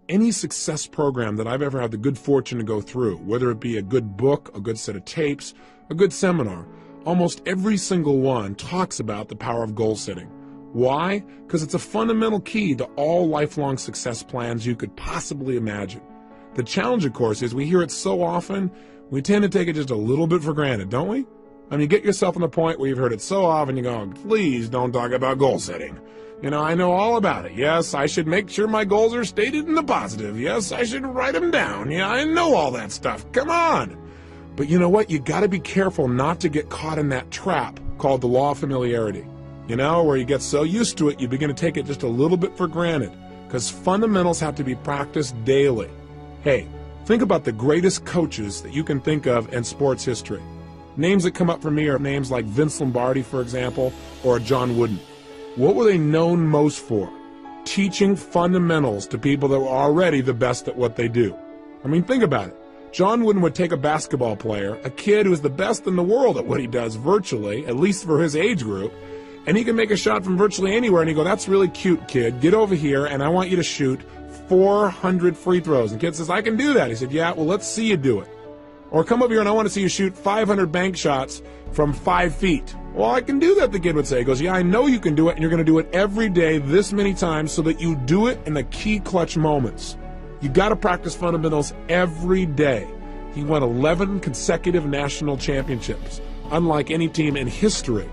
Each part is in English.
Any success program that I've ever had the good fortune to go through, whether it be a good book, a good set of tapes, a good seminar, almost every single one talks about the power of goal setting. Why? Because it's a fundamental key to all lifelong success plans you could possibly imagine. The challenge, of course, is we hear it so often, we tend to take it just a little bit for granted, don't we? You get yourself on the point where you've heard it so often, you go, please don't talk about goal setting. I know all about it. Yes, I should make sure my goals are stated in the positive. Yes, I should write them down. Yeah, I know all that stuff. Come on. But you know what? You got to be careful not to get caught in that trap called the law of familiarity. Where you get so used to it, you begin to take it just a little bit for granted, because fundamentals have to be practiced daily. Hey, think about the greatest coaches that you can think of in sports history. Names that come up for me are names like Vince Lombardi, for example, or John Wooden. What were they known most for? Teaching fundamentals to people that were already the best at what they do. Think about it. John Wooden would take a basketball player, a kid who's the best in the world at what he does virtually, at least for his age group, and he can make a shot from virtually anywhere, and he'd go, that's really cute, kid. Get over here, and I want you to shoot 400 free throws. And the kid says, I can do that. He said, yeah, well, let's see you do it. Or come over here, and I want to see you shoot 500 bank shots from 5 feet. Well, I can do that, the kid would say. He goes, yeah, I know you can do it, and you're going to do it every day this many times so that you do it in the key clutch moments. You got to practice fundamentals every day. He won 11 consecutive national championships, unlike any team in history.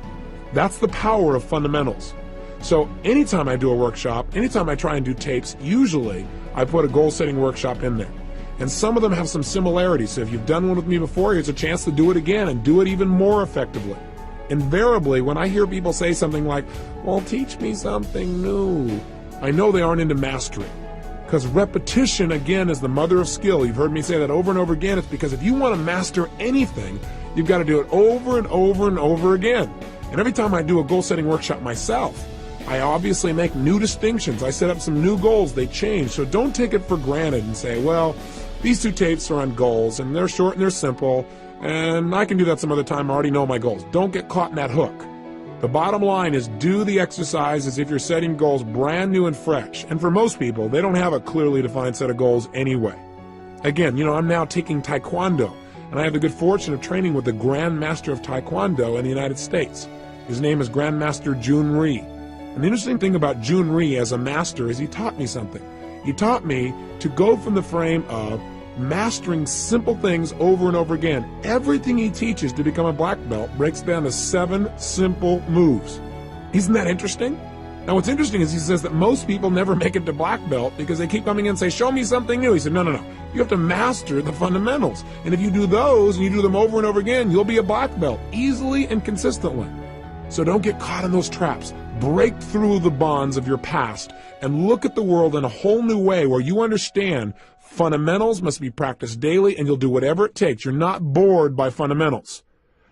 That's the power of fundamentals. So anytime I do a workshop, anytime I try and do tapes, usually I put a goal-setting workshop in there. And some of them have some similarities. So if you've done one with me before, here's a chance to do it again and do it even more effectively. Invariably, when I hear people say something like, well, teach me something new, I know they aren't into mastery. Because repetition, again, is the mother of skill. You've heard me say that over and over again. It's because if you want to master anything, you've got to do it over and over and over again. And every time I do a goal-setting workshop myself, I obviously make new distinctions. I set up some new goals. They change. So don't take it for granted and say, well, these 2 tapes are on goals, and they're short and they're simple, and I can do that some other time. I already know my goals. Don't get caught in that hook. The bottom line is do the exercise as if you're setting goals brand new and fresh. And for most people, they don't have a clearly defined set of goals anyway. Again, I'm now taking Taekwondo, and I have the good fortune of training with the Grand Master of Taekwondo in the United States. His name is Grandmaster Jun Rhee. And the interesting thing about Jun Rhee as a master is he taught me something. He taught me to go from the frame of mastering simple things over and over again. Everything he teaches to become a black belt breaks down to 7 simple moves. Isn't that interesting? Now what's interesting is he says that most people never make it to black belt because they keep coming in and say, show me something new. He said, no. You have to master the fundamentals. And if you do those and you do them over and over again, you'll be a black belt easily and consistently. So don't get caught in those traps. Break through the bonds of your past and look at the world in a whole new way where you understand fundamentals must be practiced daily and you'll do whatever it takes. You're not bored by fundamentals.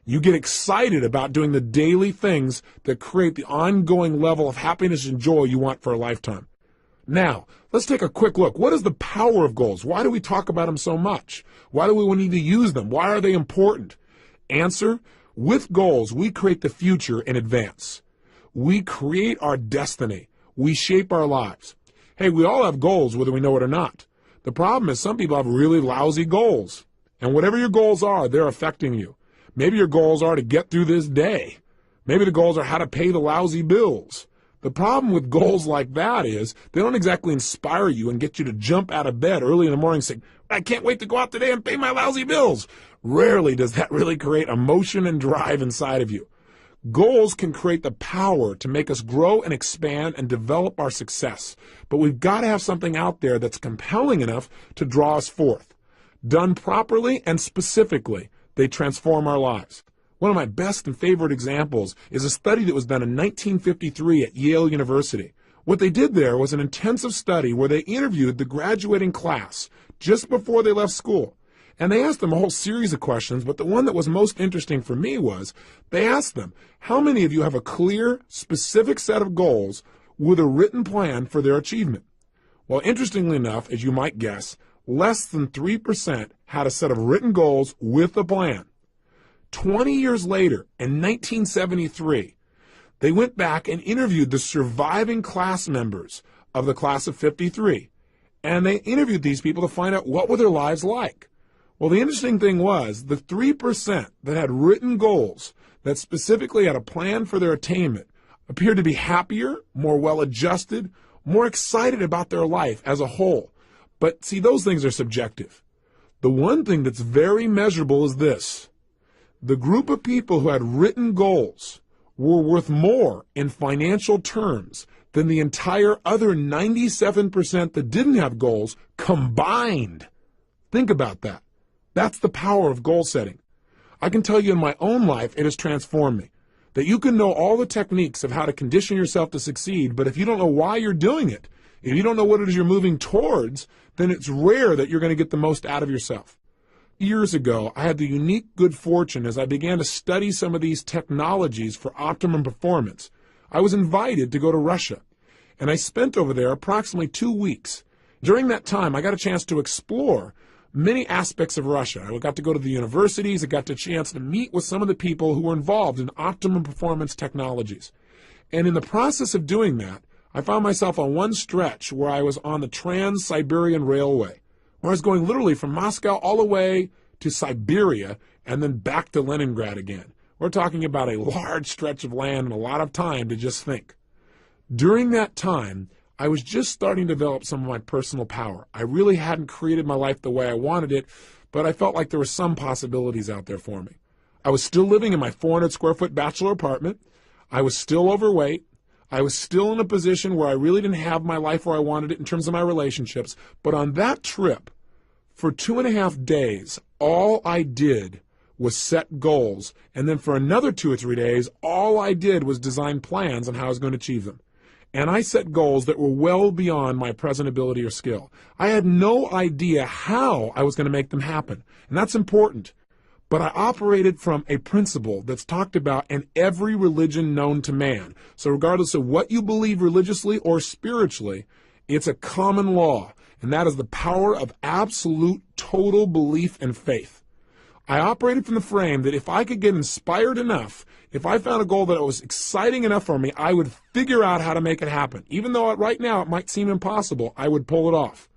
You get excited about doing the daily things that create the ongoing level of happiness and joy you want for a lifetime. Now, let's take a quick look. What is the power of goals? Why do we talk about them so much? Why do we need to use them? Why are they important? Answer, with goals, we create the future in advance. We create our destiny. We shape our lives. Hey, we all have goals, whether we know it or not. The problem is some people have really lousy goals. And whatever your goals are, they're affecting you. Maybe your goals are to get through this day. Maybe the goals are how to pay the lousy bills. The problem with goals like that is they don't exactly inspire you and get you to jump out of bed early in the morning saying, I can't wait to go out today and pay my lousy bills. Rarely does that really create emotion and drive inside of you. Goals can create the power to make us grow and expand and develop our success. But we've got to have something out there that's compelling enough to draw us forth. Done properly and specifically, they transform our lives. One of my best and favorite examples is a study that was done in 1953 at Yale University. What they did there was an intensive study where they interviewed the graduating class just before they left school. And they asked them a whole series of questions, but the one that was most interesting for me was they asked them, how many of you have a clear, specific set of goals with a written plan for their achievement? Well, interestingly enough, as you might guess, less than 3% had a set of written goals with a plan. 20 years later, in 1973, they went back and interviewed the surviving class members of the class of 53. And they interviewed these people to find out what were their lives like. Well, the interesting thing was the 3% that had written goals that specifically had a plan for their attainment appeared to be happier, more well-adjusted, more excited about their life as a whole. But see, those things are subjective. The one thing that's very measurable is this. The group of people who had written goals were worth more in financial terms than the entire other 97% that didn't have goals combined. Think about that. That's the power of goal setting. I can tell you in my own life, it has transformed me. That you can know all the techniques of how to condition yourself to succeed, but if you don't know why you're doing it, if you don't know what it is you're moving towards, then it's rare that you're going to get the most out of yourself. Years ago, I had the unique good fortune as I began to study some of these technologies for optimum performance. I was invited to go to Russia, and I spent over there approximately 2 weeks. During that time, I got a chance to explore many aspects of Russia. I got to go to the universities. I got the chance to meet with some of the people who were involved in optimum performance technologies. And in the process of doing that, I found myself on one stretch where I was on the Trans-Siberian Railway, where I was going literally from Moscow all the way to Siberia and then back to Leningrad again. We're talking about a large stretch of land and a lot of time to just think. During that time, I was just starting to develop some of my personal power. I really hadn't created my life the way I wanted it, but I felt like there were some possibilities out there for me. I was still living in my 400 square foot bachelor apartment. I was still overweight. I was still in a position where I really didn't have my life where I wanted it in terms of my relationships. But on that trip, for 2.5 days, all I did was set goals. And then for another 2 or 3 days, all I did was design plans on how I was going to achieve them. And I set goals that were well beyond my present ability or skill. I had no idea how I was going to make them happen. And that's important. But I operated from a principle that's talked about in every religion known to man. So regardless of what you believe religiously or spiritually, it's a common law. And that is the power of absolute total belief and faith. I operated from the frame that if I could get inspired enough, if I found a goal that was exciting enough for me, I would figure out how to make it happen. Even though right now it might seem impossible, I would pull it off.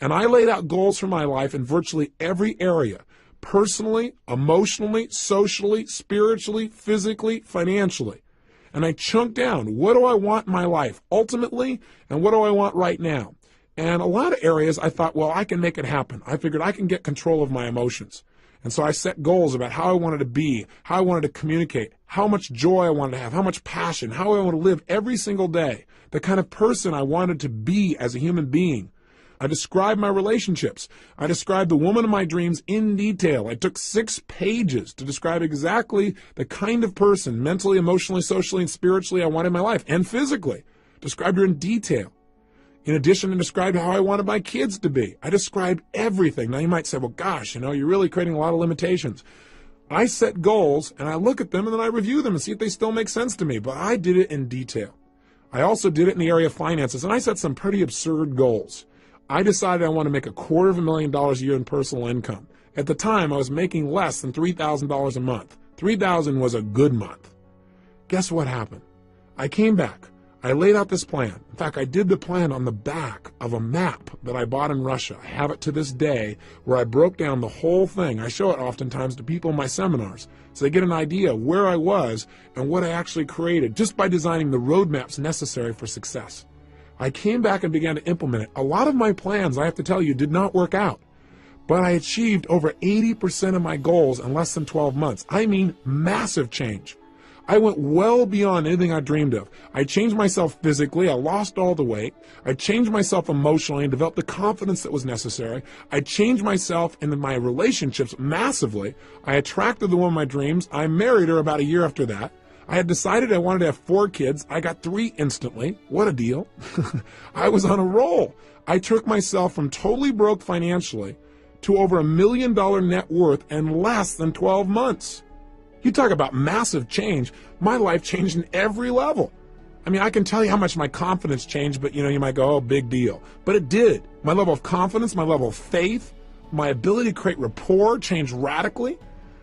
And I laid out goals for my life in virtually every area, personally, emotionally, socially, spiritually, physically, financially. And I chunked down, what do I want in my life ultimately, and what do I want right now? And a lot of areas I thought, well, I can make it happen. I figured I can get control of my emotions. And so I set goals about how I wanted to be, how I wanted to communicate, how much joy I wanted to have, how much passion, how I want to live every single day, the kind of person I wanted to be as a human being. I described my relationships. I described the woman of my dreams in detail. I took 6 pages to describe exactly the kind of person, mentally, emotionally, socially, and spiritually I wanted in my life, and physically. Described her in detail. In addition, I described how I wanted my kids to be. I described everything. Now you might say, well, gosh, you're really creating a lot of limitations. I set goals, and I look at them, and then I review them and see if they still make sense to me. But I did it in detail. I also did it in the area of finances, and I set some pretty absurd goals. I decided I want to make $250,000 a year in personal income. At the time, I was making less than $3,000 a month. $3,000 was a good month. Guess what happened? I came back. I laid out this plan. In fact, I did the plan on the back of a map that I bought in Russia. I have it to this day where I broke down the whole thing. I show it oftentimes to people in my seminars so they get an idea of where I was and what I actually created just by designing the roadmaps necessary for success. I came back and began to implement it. A lot of my plans, I have to tell you, did not work out. But I achieved over 80% of my goals in less than 12 months. I mean, massive change. I went well beyond anything I dreamed of. I changed myself physically. I lost all the weight. I changed myself emotionally and developed the confidence that was necessary. I changed myself in my relationships massively. I attracted the woman of my dreams. I married her about a year after that. I had decided I wanted to have 4 kids. I got 3 instantly. What a deal. I was on a roll. I took myself from totally broke financially to over $1 million net worth in less than 12 months. You talk about massive change. My life changed in every level. I mean, I can tell you how much my confidence changed, but you might go, oh, big deal. But it did. My level of confidence, my level of faith, my ability to create rapport changed radically.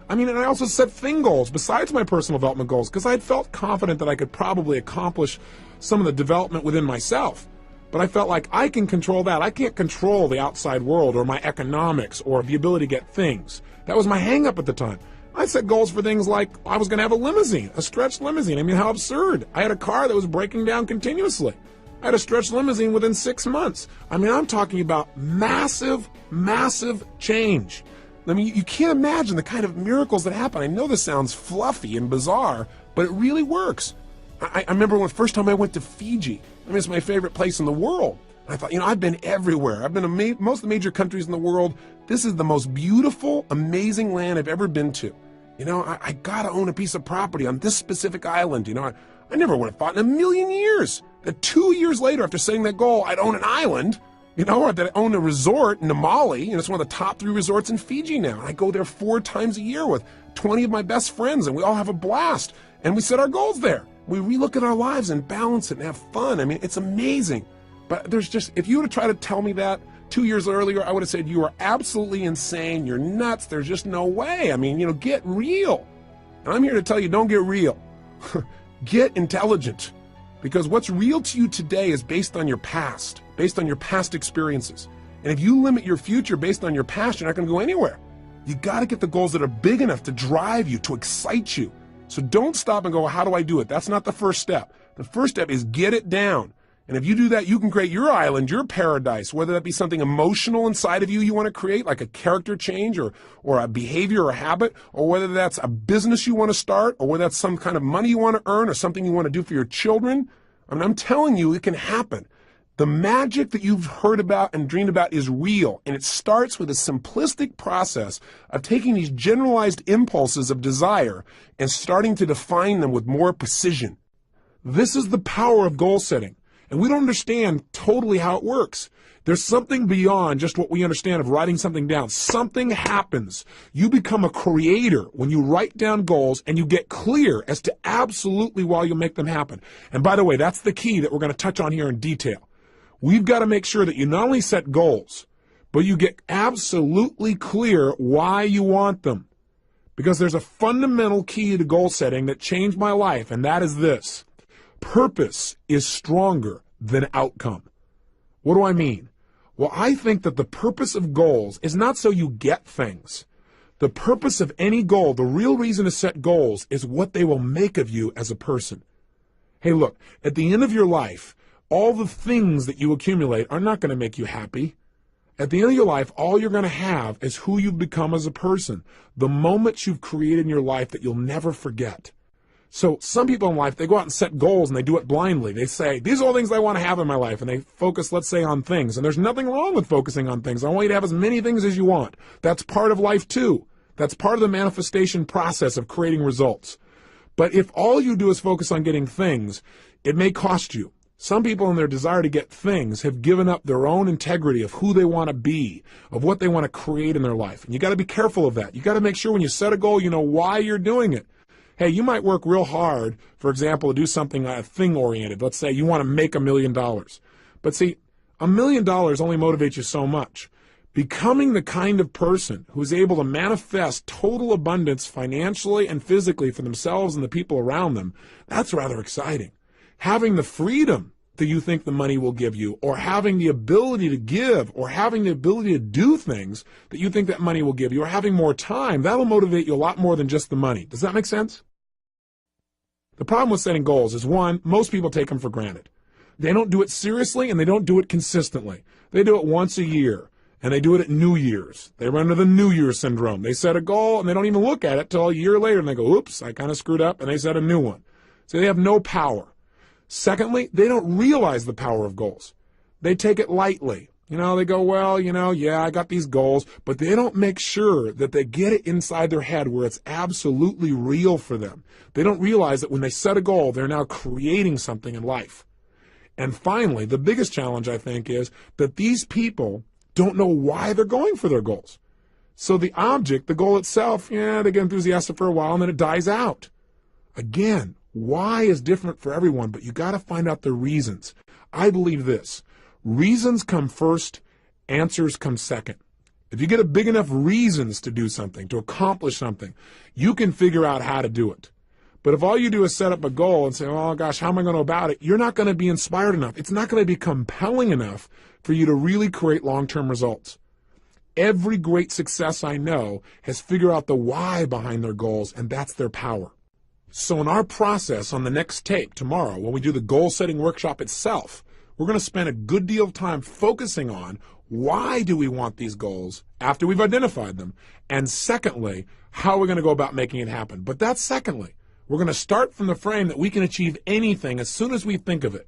I mean, and I also set thing goals besides my personal development goals because I had felt confident that I could probably accomplish some of the development within myself. But I felt like I can control that. I can't control the outside world or my economics or the ability to get things. That was my hang-up at the time. I set goals for things like I was going to have a limousine, a stretched limousine. I mean, how absurd. I had a car that was breaking down continuously. I had a stretched limousine within 6 months. I mean, I'm talking about massive, massive change. I mean, you can't imagine the kind of miracles that happen. I know this sounds fluffy and bizarre, but it really works. I remember when the first time I went to Fiji. I mean, it's my favorite place in the world. I thought, I've been everywhere. I've been to most of the major countries in the world. This is the most beautiful, amazing land I've ever been to. I got to own a piece of property on this specific island. I never would have thought in a million years that 2 years later, after setting that goal, I'd own an island, or that I own a resort in Namali. It's one of the top 3 resorts in Fiji now. And I go there 4 times a year with 20 of my best friends, and we all have a blast. And we set our goals there. We relook at our lives and balance it and have fun. I mean, it's amazing. But if you were to try to tell me that 2 years earlier, I would have said, you are absolutely insane. You're nuts. There's just no way. I mean, get real. And I'm here to tell you, don't get real. Get intelligent. Because what's real to you today is based on your past experiences. And if you limit your future based on your past, you're not going to go anywhere. You got to get the goals that are big enough to drive you, to excite you. So don't stop and go, how do I do it? That's not the first step. The first step is get it down. And if you do that, you can create your island, your paradise, whether that be something emotional inside of you want to create, like a character change or a behavior or a habit, or whether that's a business you want to start, or whether that's some kind of money you want to earn or something you want to do for your children. I mean, I'm telling you, it can happen. The magic that you've heard about and dreamed about is real, and it starts with a simplistic process of taking these generalized impulses of desire and starting to define them with more precision. This is the power of goal setting, and we don't understand totally how it works. There's something beyond just what we understand of writing something down. Something happens. You become a creator when you write down goals and you get clear as to absolutely why you make them happen. And by the way, that's the key that we're going to touch on here in detail. We've got to make sure that you not only set goals, but you get absolutely clear why you want them. Because there's a fundamental key to goal setting that changed my life, and that is this. Purpose is stronger than outcome. What do I mean? Well, I think that the purpose of goals is not so you get things. The purpose of any goal, the real reason to set goals, is what they will make of you as a person. Hey, look, at the end of your life, all the things that you accumulate are not going to make you happy. At the end of your life, all you're going to have is who you've become as a person, the moments you've created in your life that you'll never forget. So some people in life, they go out and set goals and they do it blindly. They say, these are all things I want to have in my life. And they focus, let's say, on things. And there's nothing wrong with focusing on things. I want you to have as many things as you want. That's part of life too. That's part of the manifestation process of creating results. But if all you do is focus on getting things, it may cost you. Some people in their desire to get things have given up their own integrity of who they want to be, of what they want to create in their life. And you got to be careful of that. You got to make sure when you set a goal, you know why you're doing it. Hey, you might work real hard, for example, to do something thing-oriented. Let's say you want to make $1 million. But see, $1 million only motivates you so much. Becoming the kind of person who's able to manifest total abundance financially and physically for themselves and the people around them, that's rather exciting. Having the freedom that you think the money will give you, or having the ability to give, or having the ability to do things that you think that money will give you, or having more time, that'll motivate you a lot more than just the money. Does that make sense? The problem with setting goals is, one, most people take them for granted. They don't do it seriously and they don't do it consistently. They do it once a year, and they do it at New Year's. They run into the New Year syndrome. They set a goal and they don't even look at it till a year later and they go, oops, I kind of screwed up, and they set a new one. So they have no power. Secondly, they don't realize the power of goals. They take it lightly. They go, well, yeah, I got these goals, but they don't make sure that they get it inside their head where it's absolutely real for them. They don't realize that when they set a goal, they're now creating something in life. And finally, the biggest challenge, I think, is that these people don't know why they're going for their goals. So the object, the goal itself, they get enthusiastic for a while and then it dies out. Again, why is different for everyone, but you got to find out the reasons. I believe this. Reasons come first, answers come second. If you get a big enough reasons to do something, to accomplish something, you can figure out how to do it. But if all you do is set up a goal and say, oh gosh, how am I going to go about it? You're not going to be inspired enough. It's not going to be compelling enough for you to really create long-term results. Every great success I know has figured out the why behind their goals, and that's their power. So in our process on the next tape tomorrow, when we do the goal-setting workshop itself, we're going to spend a good deal of time focusing on why do we want these goals after we've identified them, and secondly, how we're going to go about making it happen. But that's secondly. We're going to start from the frame that we can achieve anything as soon as we think of it.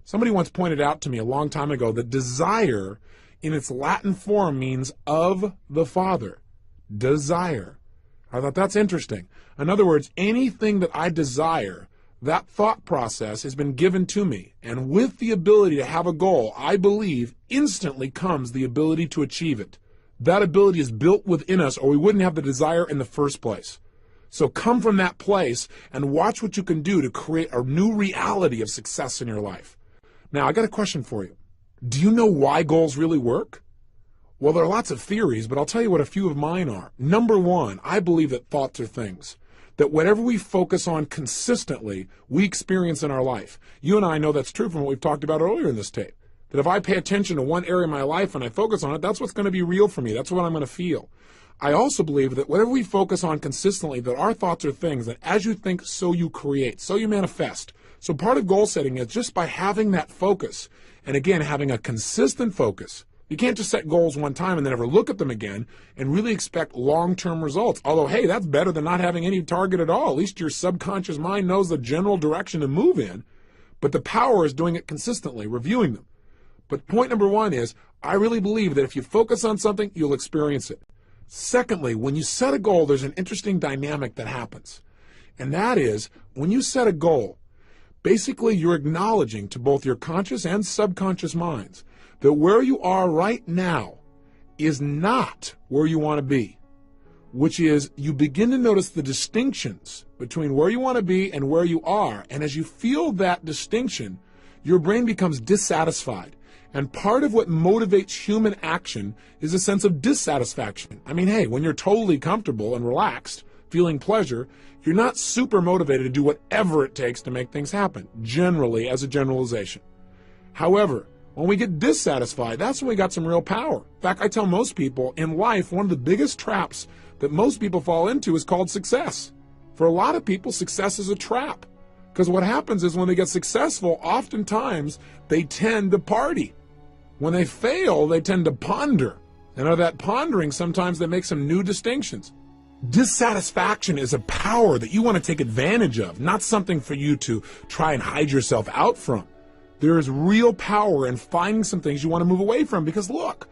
Somebody once pointed out to me a long time ago that desire in its Latin form means of the Father. Desire. I thought that's interesting. In other words, anything that I desire, that thought process has been given to me. And with the ability to have a goal, I believe instantly comes the ability to achieve it. That ability is built within us, or we wouldn't have the desire in the first place. So come from that place and watch what you can do to create a new reality of success in your life. Now, I got a question for you. Do you know why goals really work? Well, there are lots of theories, but I'll tell you what a few of mine are. Number one, I believe that thoughts are things. That whatever we focus on consistently, we experience in our life. You and I know that's true from what we've talked about earlier in this tape. That if I pay attention to one area of my life and I focus on it, that's what's going to be real for me. That's what I'm going to feel. I also believe that whatever we focus on consistently, that our thoughts are things that as you think, so you create, so you manifest. So part of goal setting is just by having that focus, and again, having a consistent focus. You can't just set goals one time and then never look at them again and really expect long-term results. Although, hey, that's better than not having any target at all. At least your subconscious mind knows the general direction to move in. But the power is doing it consistently, reviewing them. But point number one is, I really believe that if you focus on something, you'll experience it. Secondly, when you set a goal, there's an interesting dynamic that happens. And that is, when you set a goal, basically you're acknowledging to both your conscious and subconscious minds that where you are right now is not where you want to be, which is you begin to notice the distinctions between where you want to be and where you are. And as you feel that distinction, your brain becomes dissatisfied. And part of what motivates human action is a sense of dissatisfaction. I mean, hey, when you're totally comfortable and relaxed, feeling pleasure, you're not super motivated to do whatever it takes to make things happen, generally as a generalization. However, when we get dissatisfied, that's when we got some real power. In fact, I tell most people in life, one of the biggest traps that most people fall into is called success. For a lot of people, success is a trap. Because what happens is when they get successful, oftentimes they tend to party. When they fail, they tend to ponder. And out of that pondering, sometimes they make some new distinctions. Dissatisfaction is a power that you want to take advantage of, not something for you to try and hide yourself out from. There is real power in finding some things you want to move away from because look,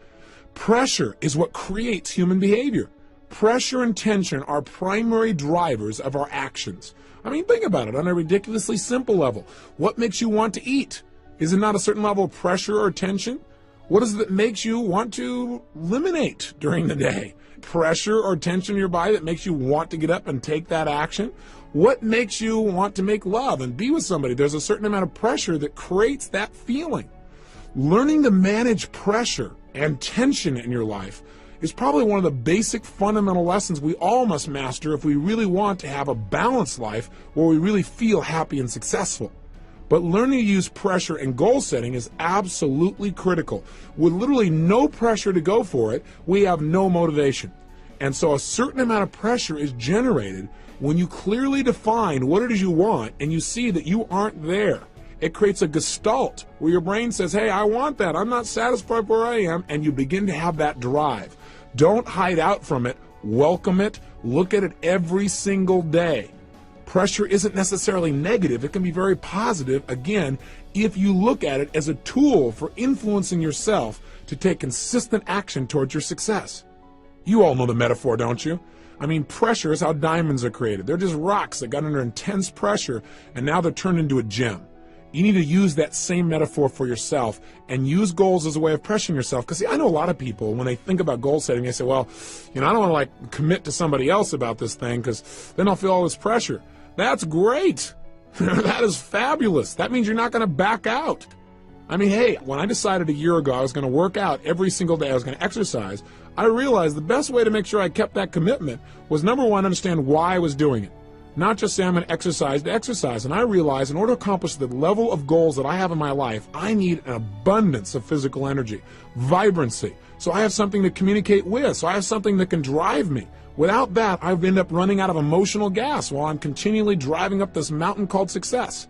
pressure is what creates human behavior. Pressure and tension are primary drivers of our actions. I mean, think about it on a ridiculously simple level. What makes you want to eat? Is it not a certain level of pressure or tension? What is it that makes you want to eliminate during the day? Pressure or tension in your body that makes you want to get up and take that action? What makes you want to make love and be with somebody? There's a certain amount of pressure that creates that feeling. Learning to manage pressure and tension in your life is probably one of the basic fundamental lessons we all must master if we really want to have a balanced life where we really feel happy and successful. But learning to use pressure and goal setting is absolutely critical. With literally no pressure to go for it, we have no motivation. And so a certain amount of pressure is generated when you clearly define what it is you want and you see that you aren't there. It creates a gestalt where your brain says, hey, I want that. I'm not satisfied where I am. And you begin to have that drive. Don't hide out from it. Welcome it. Look at it every single day. Pressure isn't necessarily negative. It can be very positive, again, if you look at it as a tool for influencing yourself to take consistent action towards your success. You all know the metaphor, don't you? I mean, pressure is how diamonds are created. They're just rocks that got under intense pressure, and now they're turned into a gem. You need to use that same metaphor for yourself and use goals as a way of pressuring yourself. Because, see, I know a lot of people, when they think about goal setting, they say, well, I don't want to, commit to somebody else about this thing because then I'll feel all this pressure. That's great. That is fabulous. That means you're not going to back out. I mean, hey, when I decided a year ago I was going to work out every single day, I was going to exercise, I realized the best way to make sure I kept that commitment was, number one, understand why I was doing it. not just say I'm going to exercise. And I realize in order to accomplish the level of goals that I have in my life, I need an abundance of physical energy, vibrancy. So I have something to communicate with. So I have something that can drive me. Without that, I end up running out of emotional gas while I'm continually driving up this mountain called success.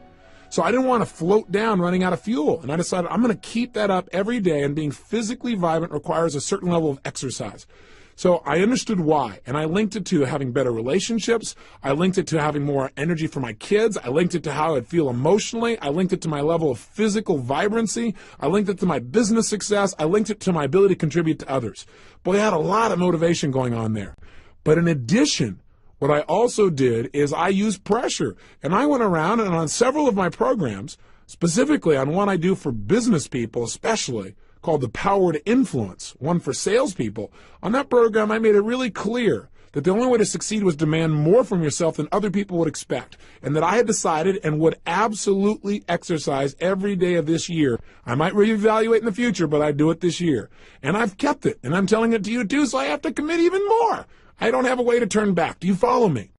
So I didn't want to float down running out of fuel. And I decided I'm going to keep that up every day, and being physically vibrant requires a certain level of exercise. So I understood why, and I linked it to having better relationships. I linked it to having more energy for my kids. I linked it to how I'd feel emotionally. I linked it to my level of physical vibrancy. I linked it to my business success. I linked it to my ability to contribute to others. Boy, I had a lot of motivation going on there. But in addition, what I also did is I used pressure, and I went around and on several of my programs, specifically on one I do for business people especially, called The Power to Influence, one for salespeople. On that program, I made it really clear that the only way to succeed was demand more from yourself than other people would expect, and that I had decided and would absolutely exercise every day of this year. I might reevaluate in the future, but I'd do it this year. And I've kept it, and I'm telling it to you too, so I have to commit even more. I don't have a way to turn back. Do you follow me?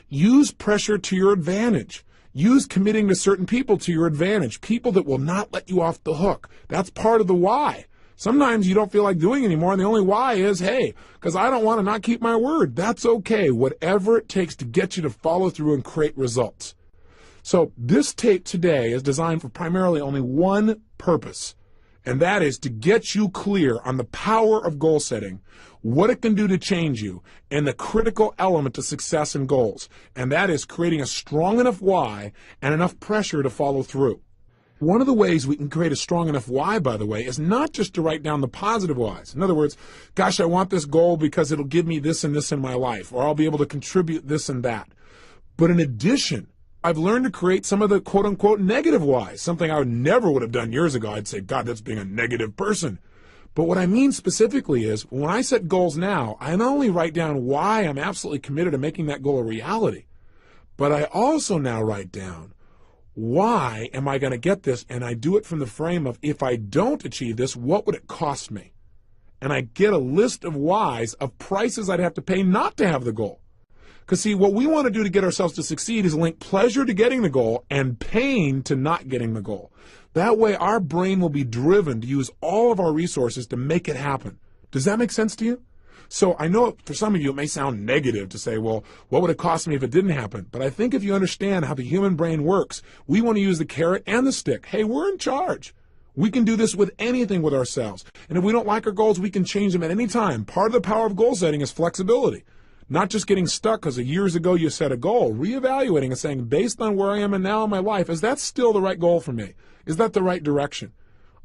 Use pressure to your advantage. Use committing to certain people to your advantage, people that will not let you off the hook. That's part of the why. Sometimes you don't feel like doing anymore, and the only why is, hey, because I don't want to not keep my word. That's okay, whatever it takes to get you to follow through and create results. So this tape today is designed for primarily only one purpose, and that is to get you clear on the power of goal setting, what it can do to change you, and the critical element to success and goals, and that is creating a strong enough why and enough pressure to follow through. One of the ways we can create a strong enough why, by the way, is not just to write down the positive whys. In other words, gosh, I want this goal because it'll give me this and this in my life, or I'll be able to contribute this and that. But in addition, I've learned to create some of the quote-unquote negative whys, something I never would have done years ago. I'd say, God, that's being a negative person. But what I mean specifically is, when I set goals now, I not only write down why I'm absolutely committed to making that goal a reality, but I also now write down, why am I going to get this? And I do it from the frame of, if I don't achieve this, what would it cost me? And I get a list of whys, of prices I'd have to pay not to have the goal. Because see, what we want to do to get ourselves to succeed is link pleasure to getting the goal and pain to not getting the goal. That way our brain will be driven to use all of our resources to make it happen. Does that make sense to you? So I know for some of you it may sound negative to say, well, what would it cost me if it didn't happen? But I think if you understand how the human brain works, we want to use the carrot and the stick. Hey, we're in charge. We can do this with anything with ourselves. And if we don't like our goals, we can change them at any time. Part of the power of goal setting is flexibility. Not just getting stuck because years ago you set a goal, reevaluating and saying, based on where I am and now in my life, is that still the right goal for me? Is that the right direction?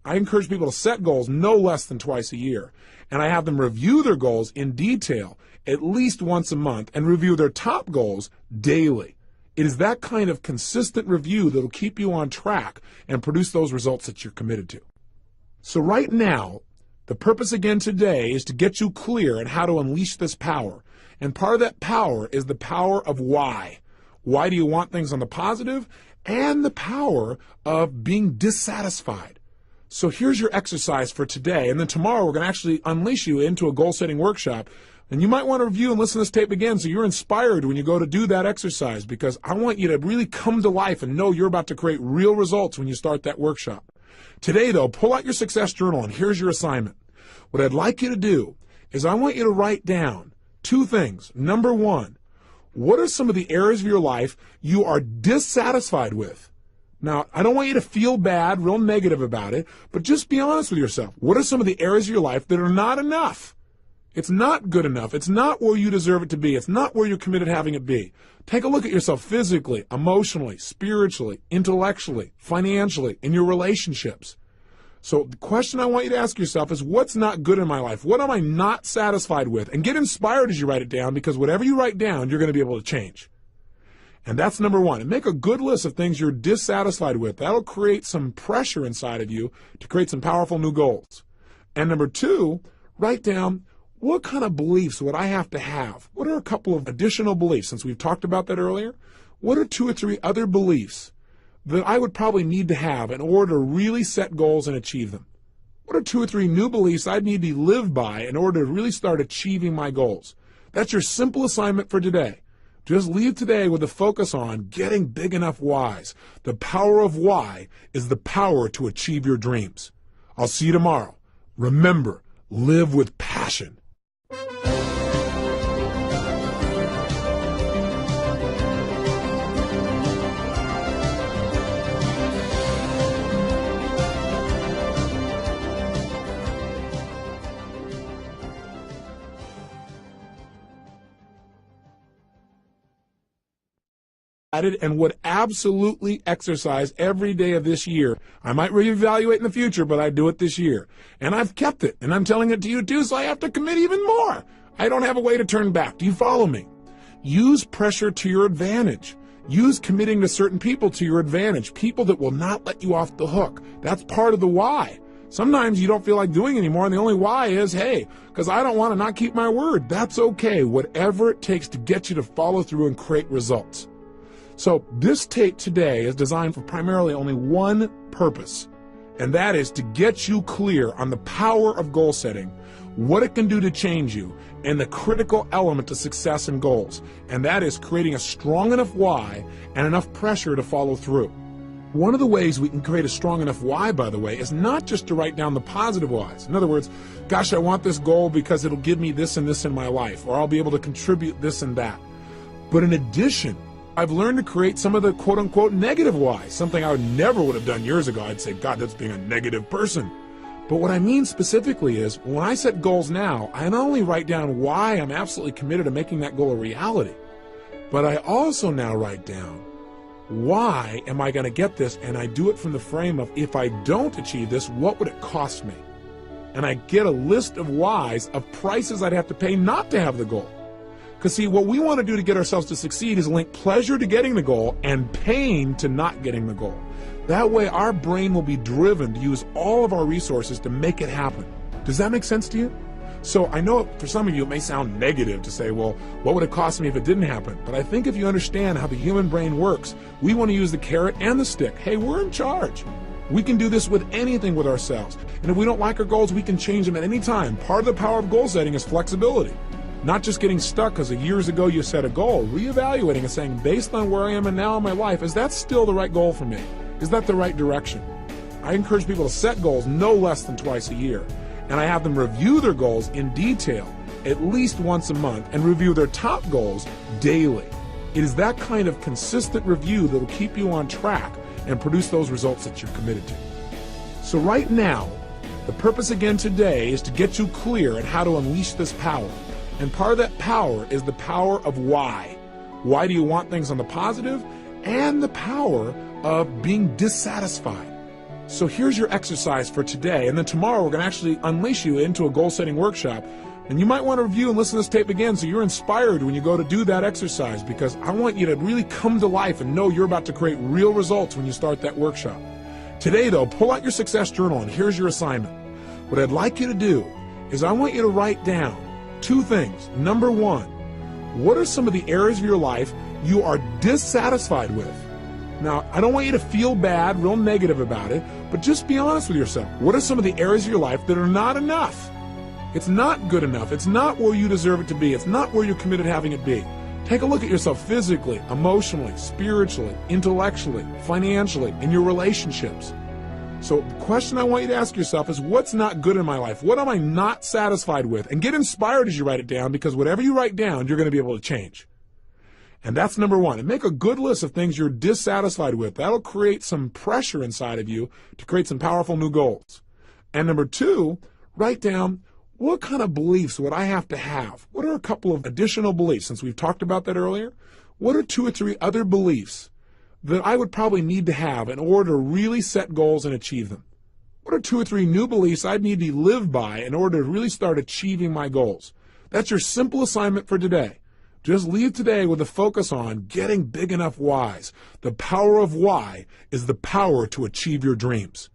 I encourage people to set goals no less than twice a year, and I have them review their goals in detail at least once a month and review their top goals daily. It is that kind of consistent review that will keep you on track and produce those results that you're committed to. So right now, the purpose again today is to get you clear on how to unleash this power. And part of that power is the power of why. Why do you want things on the positive? And the power of being dissatisfied. So here's your exercise for today. And then tomorrow we're going to actually unleash you into a goal-setting workshop. And you might want to review and listen to this tape again so you're inspired when you go to do that exercise, because I want you to really come to life and know you're about to create real results when you start that workshop. Today, though, pull out your success journal, and here's your assignment. What I'd like you to do is I want you to write down two things. Number one, what are some of the areas of your life you are dissatisfied with? Now, I don't want you to feel bad, real negative about it, but just be honest with yourself. What are some of the areas of your life that are not enough? It's not good enough. It's not where you deserve it to be. It's not where you're committed to having it be. Take a look at yourself physically, emotionally, spiritually, intellectually, financially, in your relationships. So the question I want you to ask yourself is, what's not good in my life? What am I not satisfied with? And get inspired as you write it down, because whatever you write down, you're going to be able to change. And that's number one. And make a good list of things you're dissatisfied with. That'll create some pressure inside of you to create some powerful new goals. And number two, write down, what kind of beliefs would I have to have? What are a couple of additional beliefs, since we've talked about that earlier? What are 2 or 3 other beliefs that I would probably need to have in order to really set goals and achieve them? What are 2 or 3 new beliefs I'd need to live by in order to really start achieving my goals? That's your simple assignment for today. Just leave today with a focus on getting big enough whys. The power of why is the power to achieve your dreams. I'll see you tomorrow. Remember, live with passion. And would absolutely exercise every day of this year. I might reevaluate in the future, but I do it this year. And I've kept it, and I'm telling it to you too, so I have to commit even more. I don't have a way to turn back. Do you follow me? Use pressure to your advantage. Use committing to certain people to your advantage, people that will not let you off the hook. That's part of the why. Sometimes you don't feel like doing anymore, and the only why is, hey, because I don't want to not keep my word. That's okay, whatever it takes to get you to follow through and create results. So this tape today is designed for primarily only one purpose, and that is to get you clear on the power of goal setting, what it can do to change you, and the critical element to success and goals, and that is creating a strong enough why and enough pressure to follow through. One of the ways we can create a strong enough why, by the way, is not just to write down the positive whys. In other words, gosh, I want this goal because it'll give me this and this in my life, or I'll be able to contribute this and that. But in addition, I've learned to create some of the quote-unquote negative whys, something I never would have done years ago. I'd say, God, that's being a negative person. But what I mean specifically is, when I set goals now, I not only write down why I'm absolutely committed to making that goal a reality, but I also now write down, why am I going to get this? And I do it from the frame of, if I don't achieve this, what would it cost me? And I get a list of whys, of prices I'd have to pay not to have the goal. Because see, what we want to do to get ourselves to succeed is link pleasure to getting the goal and pain to not getting the goal. That way our brain will be driven to use all of our resources to make it happen. Does that make sense to you? So I know for some of you it may sound negative to say, well, what would it cost me if it didn't happen? But I think if you understand how the human brain works, we want to use the carrot and the stick. Hey, we're in charge. We can do this with anything with ourselves. And if we don't like our goals, we can change them at any time. Part of the power of goal setting is flexibility. Not just getting stuck because years ago you set a goal, reevaluating and saying, based on where I am and now in my life, is that still the right goal for me? Is that the right direction? I encourage people to set goals no less than twice a year. And I have them review their goals in detail at least once a month and review their top goals daily. It is that kind of consistent review that will keep you on track and produce those results that you're committed to. So right now, the purpose again today is to get you clear on how to unleash this power. And part of that power is the power of why. Why do you want things on the positive? And the power of being dissatisfied. So here's your exercise for today. And then tomorrow we're going to actually unleash you into a goal-setting workshop. And you might want to review and listen to this tape again so you're inspired when you go to do that exercise, because I want you to really come to life and know you're about to create real results when you start that workshop. Today, though, pull out your success journal, and here's your assignment. What I'd like you to do is I want you to write down two things. Number one, what are some of the areas of your life you are dissatisfied with? Now, I don't want you to feel bad, real negative about it, but just be honest with yourself. What are some of the areas of your life that are not enough? It's not good enough. It's not where you deserve it to be. It's not where you're committed to having it be. Take a look at yourself physically, emotionally, spiritually, intellectually, financially, in your relationships. So the question I want you to ask yourself is, what's not good in my life? What am I not satisfied with? And get inspired as you write it down, because whatever you write down, you're going to be able to change. And that's number one. And make a good list of things you're dissatisfied with. That'll create some pressure inside of you to create some powerful new goals. And number two, write down, what kind of beliefs would I have to have? What are a couple of additional beliefs? Since we've talked about that earlier, what are 2 or 3 other beliefs that I would probably need to have in order to really set goals and achieve them? What are 2 or 3 new beliefs I'd need to live by in order to really start achieving my goals? That's your simple assignment for today. Just leave today with a focus on getting big enough whys. The power of why is the power to achieve your dreams.